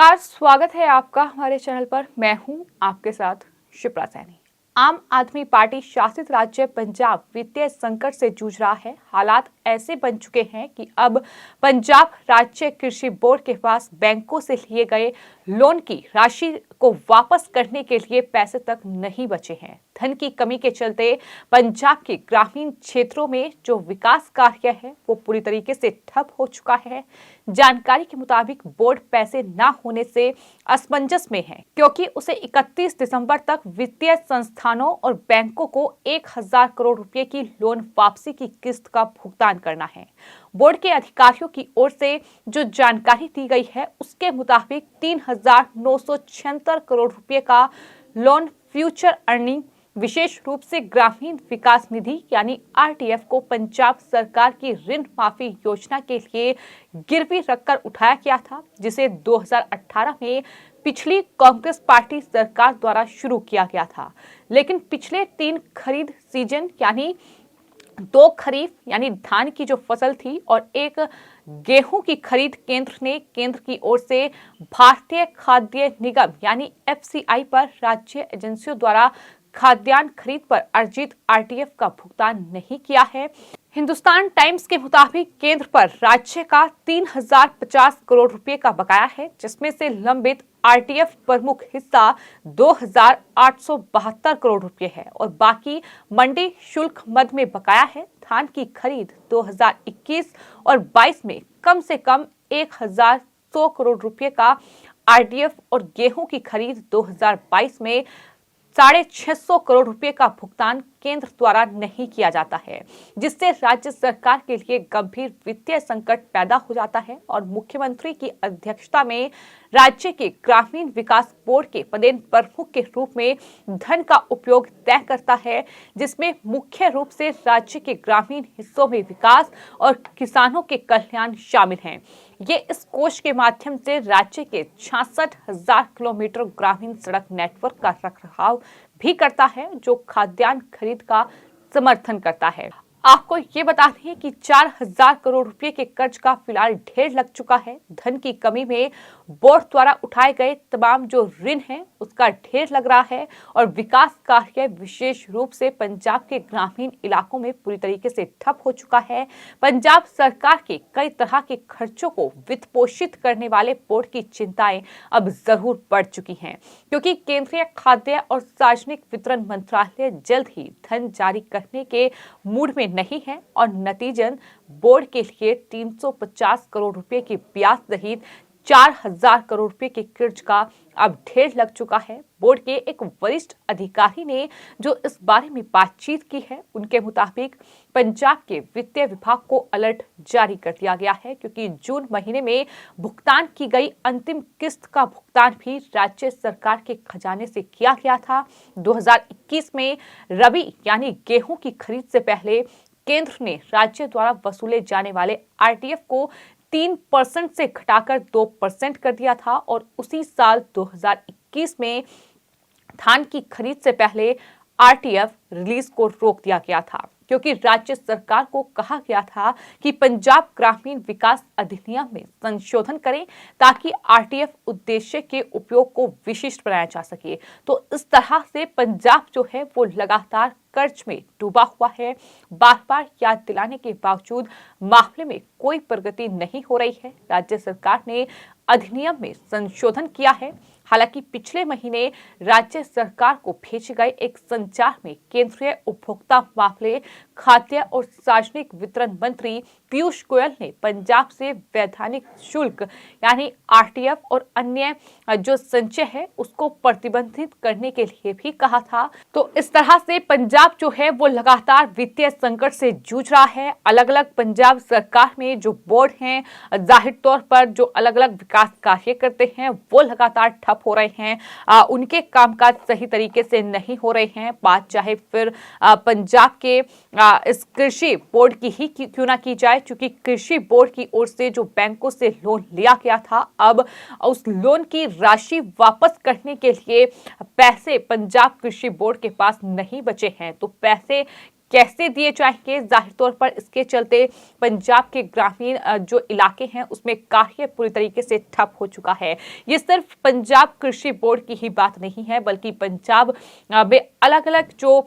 नमस्कार, स्वागत है आपका हमारे चैनल पर। मैं हूं आपके साथ शिप्रा सैनी। आम आदमी पार्टी शासित राज्य पंजाब वित्तीय संकट से जूझ रहा है। हालात ऐसे बन चुके हैं कि अब पंजाब राज्य कृषि बोर्ड के पास बैंकों से लिए गए लोन की राशि को वापस करने के लिए पैसे तक नहीं बचे हैं। धन की कमी के चलते पंजाब के ग्रामीण क्षेत्रों में जो विकास कार्य है वो पूरी तरीके से ठप हो चुका है। जानकारी के मुताबिक बोर्ड पैसे न होने से असमंजस में है, क्योंकि उसे 31 दिसंबर तक वित्तीय संस्थानों और बैंकों को 1000 करोड़ रुपए की लोन वापसी की किस्त का भुगतान करना है। बोर्ड के अधिकारियों की ओर से जो जानकारी दी गई है उसके मुताबिक 3976 करोड़ रुपए का लोन फ्यूचर अर्निंग विशेष रूप से ग्रामीण विकास निधि यानी आरटीएफ को पंजाब सरकार की ऋण माफी योजना के लिए गिरवी रखकर उठाया गया था, जिसे 2018 में पिछली कांग्रेस पार्टी सरकार द्वारा शुरू किया गया था। लेकिन पिछले 3 खरीद सीजन यानी 2 खरीफ यानी धान की जो फसल थी और 1 गेहूं की खरीद केंद्र की ओर से भारतीय खाद्य निगम यानी एफसीआई पर राज्य एजेंसियों द्वारा खाद्यान्न खरीद पर अर्जित आरटीएफ का भुगतान नहीं किया है। हिंदुस्तान टाइम्स के मुताबिक केंद्र पर राज्य का 3050 करोड़ रुपए का बकाया है, जिसमें से लंबित आरटीएफ प्रमुख हिस्सा 2872 करोड़ रुपए है और बाकी मंडी शुल्क मद में बकाया है। धान की खरीद 2021 और 22 में कम से कम 1100 करोड़ रुपए का आरटीएफ और गेहूं की खरीद 2022 में 650 करोड़ रुपए का भुगतान केंद्र द्वारा नहीं किया जाता है, जिससे राज्य सरकार के लिए गंभीर वित्तीय संकट पैदा हो जाता है। और मुख्यमंत्री की अध्यक्षता में राज्य के ग्रामीण विकास बोर्ड के पदेन प्रमुख के रूप में धन का उपयोग तय करता है, जिसमें मुख्य रूप से राज्य के ग्रामीण हिस्सों में विकास और किसानों के कल्याण शामिल हैं। ये इस कोष के माध्यम से राज्य के 66,000 किलोमीटर ग्रामीण सड़क नेटवर्क का रखरखाव भी करता है, जो खाद्यान्न खरीद का समर्थन करता है। आपको ये बता दें कि 4000 करोड़ रुपए के कर्ज का फिलहाल ढेर लग चुका है। धन की कमी में बोर्ड द्वारा उठाए गए तमाम जो ऋण हैं उसका ढेर लग रहा है और विकास कार्य विशेष रूप से पंजाब के ग्रामीण इलाकों में पूरी तरीके से ठप हो चुका है। पंजाब सरकार के कई तरह के खर्चों को वित्त पोषित करने वाले बोर्ड की चिंताएं अब जरूर बढ़ चुकी हैं, क्योंकि केंद्रीय खाद्य और सार्वजनिक वितरण मंत्रालय जल्द ही धन जारी करने के मूड में नहीं है और नतीजन बोर्ड के लिए 350 करोड़ रुपए की ब्याज सहित 4000 करोड़ रुपए के कर्ज का अब ढेर लग चुका है। बोर्ड के एक वरिष्ठ अधिकारी ने जो इस बारे में बातचीत की है, उनके मुताबिक पंजाब के वित्तीय विभाग को अलर्ट जारी कर दिया गया है, क्योंकि जून महीने में भुगतान की गई अंतिम किस्त का भुगतान भी राज्य सरकार के खजाने से किया गया था। 2021 में रबी यानी गेहूं की खरीद से पहले केंद्र ने राज्य द्वारा वसूले जाने वाले आरटीएफ को 3% से घटाकर 2% कर दिया था और उसी साल 2021 में धान की खरीद से पहले आरटीएफ रिलीज को रोक दिया गया था, क्योंकि राज्य सरकार को कहा गया था कि पंजाब ग्रामीण विकास अधिनियम में संशोधन करें ताकि आरटीएफ उद्देश्य के उपयोग को विशिष्ट बनाया जा सके। तो इस तरह से पंजाब जो है वो लगातार कर्ज में डूबा हुआ है। बार बार याद दिलाने के बावजूद मामले में कोई प्रगति नहीं हो रही है। राज्य सरकार ने अधिनियम में संशोधन किया है। हालांकि पिछले महीने राज्य सरकार को भेजे गए एक संचार में केंद्रीय उपभोक्ता मामले, खाद्य और सार्वजनिक वितरण मंत्री पीयूष गोयल ने पंजाब से वैधानिक शुल्क यानी आरटीएफ और अन्य जो संचय है उसको प्रतिबंधित करने के लिए भी कहा था। तो इस तरह से पंजाब जो है वो लगातार वित्तीय संकट से जूझ रहा है। अलग अलग पंजाब सरकार में जो बोर्ड हैं, जाहिर तौर पर जो अलग अलग विकास कार्य करते हैं वो लगातार ठप हो रहे हैं। उनके कामकाज सही तरीके से नहीं हो रहे हैं। बात चाहे फिर पंजाब के इस कृषि बोर्ड की ही क्यों ना की जाए, क्योंकि कृषि बोर्ड की ओर से जो बैंकों से लोन लिया गया था, अब उस लोन की राशि वापस करने के लिए पैसे पंजाब कृषि बोर्ड के पास नहीं बचे हैं। तो पैसे कैसे दिए जाएंगे। जाहिर तौर पर इसके चलते पंजाब के ग्रामीण जो इलाके हैं उसमें कार्य पूरी तरीके से ठप हो चुका है। ये सिर्फ पंजाब कृषि बोर्ड की ही बात नहीं है, बल्कि पंजाब में अलग अलग जो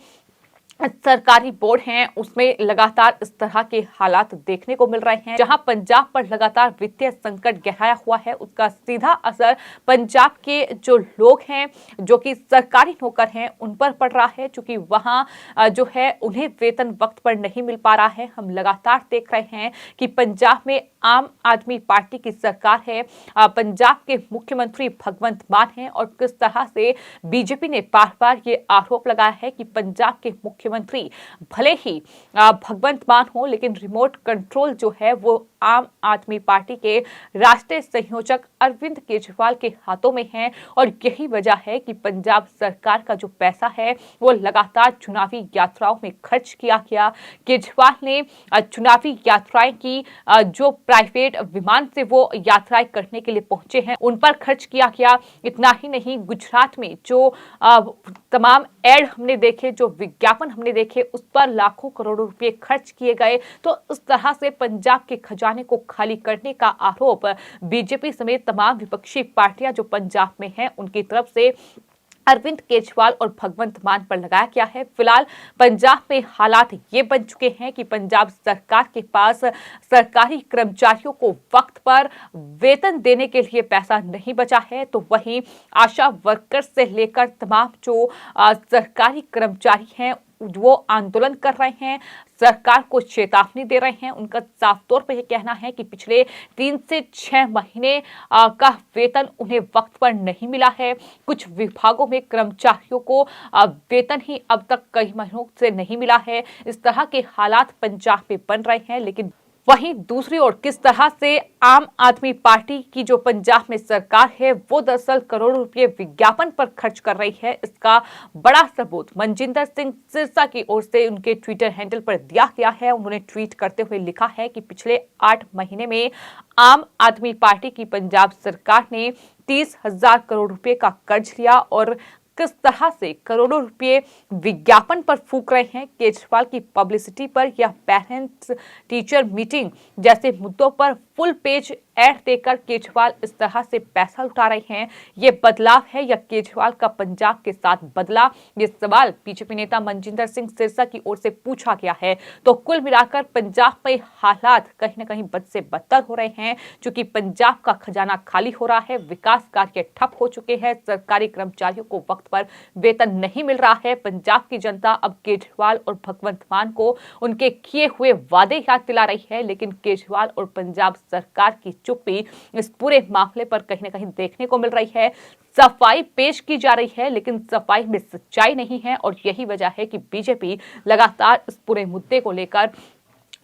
सरकारी बोर्ड हैं उसमें लगातार इस तरह के हालात देखने को मिल रहे हैं। जहां पंजाब पर लगातार वित्तीय संकट गहराया हुआ है, उसका सीधा असर पंजाब के जो लोग हैं, जो कि सरकारी नौकर हैं, उन पर पड़ रहा है, क्योंकि वहां जो है उन्हें वेतन वक्त पर नहीं मिल पा रहा है। हम लगातार देख रहे हैं कि पंजाब में आम आदमी पार्टी की सरकार है, पंजाब के मुख्यमंत्री भगवंत मान हैं, और किस तरह से बीजेपी ने बार बार ये आरोप लगाया है कि पंजाब के मुख्यमंत्री भले ही भगवंत मान हो, लेकिन रिमोट कंट्रोल जो है वो आम आदमी पार्टी के राष्ट्रीय संयोजक अरविंद केजरीवाल के हाथों में है। और यही वजह है कि पंजाब सरकार का जो पैसा है वो लगातार चुनावी यात्राओं में खर्च किया गया। केजरीवाल ने चुनावी यात्राएं की, जो प्राइवेट विमान से वो यात्राएं करने के लिए पहुंचे हैं उन पर खर्च किया गया। इतना ही नहीं, गुजरात में जो तमाम एड हमने देखे, जो विज्ञापन हमने देखे, उस पर लाखों करोड़ों रुपए खर्च किए गए। तो इस तरह से पंजाब के खजाने को खाली करने का आरोप बीजेपी समेत तमाम विपक्षी पार्टियां जो पंजाब में हैं उनकी तरफ से अरविंद केजरीवाल और भगवंत मान पर लगाया गया है। फिलहाल पंजाब में हालात ये बन चुके हैं कि पंजाब सरकार के पास सरकारी कर्मचारियों को वक्त पर वेतन देने के लिए पैसा नहीं बचा है, तो वहीं आशा वर्कर्स से लेकर तमाम जो सरकारी कर्मचारी हैं वो आंदोलन कर रहे हैं, सरकार को चेतावनी दे रहे हैं। उनका साफ तौर पर यह कहना है कि पिछले 3 से 6 महीने का वेतन उन्हें वक्त पर नहीं मिला है। कुछ विभागों में कर्मचारियों को वेतन ही अब तक कई महीनों से नहीं मिला है। इस तरह के हालात पंजाब में बन रहे हैं। लेकिन वहीं दूसरी ओर किस तरह से आम आदमी पार्टी की जो पंजाब में सरकार है वो दरअसल करोड़ों रुपए विज्ञापन पर खर्च कर रही है, इसका बड़ा सबूत मनजिंदर सिंह सिरसा की ओर से उनके ट्विटर हैंडल पर दिया गया है। उन्होंने ट्वीट करते हुए लिखा है कि पिछले 8 महीने में आम आदमी पार्टी की पंजाब सरकार ने 30,000 करोड़ रुपए का कर्ज लिया और किस तरह से करोड़ों रुपए विज्ञापन पर फूक रहे हैं। केजरीवाल की पब्लिसिटी पर या पेरेंट्स टीचर मीटिंग जैसे मुद्दों पर फुल पेज एड देकर केजरीवाल इस तरह से पैसा उठा रहे हैं। ये बदलाव है या केजरीवाल का पंजाब के साथ बदला, ये सवाल बीजेपी नेता मनजिंदर सिंह सिरसा की ओर से पूछा गया है। तो कुल मिलाकर पंजाब में हालात कहीं न कहीं बद से बदतर हो रहे हैं, क्योंकि पंजाब का खजाना खाली हो रहा है, विकास कार्य ठप हो चुके हैं, सरकारी कर्मचारियों को वक्त पर वेतन नहीं मिल रहा है। पंजाब की जनता अब केजरीवाल और भगवंत मान को उनके किए हुए वादे याद दिला रही है, लेकिन केजरीवाल और पंजाब सरकार की चुप्पी इस पूरे मामले पर कहीं न कहीं देखने को मिल रही है। सफाई पेश की जा रही है, लेकिन सफाई में सच्चाई नहीं है, और यही वजह है कि बीजेपी लगातार इस पूरे मुद्दे को लेकर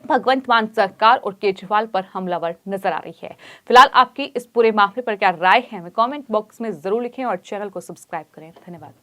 भगवंत मान सरकार और केजरीवाल पर हमलावर नजर आ रही है। फिलहाल आपकी इस पूरे मामले पर क्या राय है, हमें कमेंट बॉक्स में जरूर लिखें और चैनल को सब्सक्राइब करें। धन्यवाद।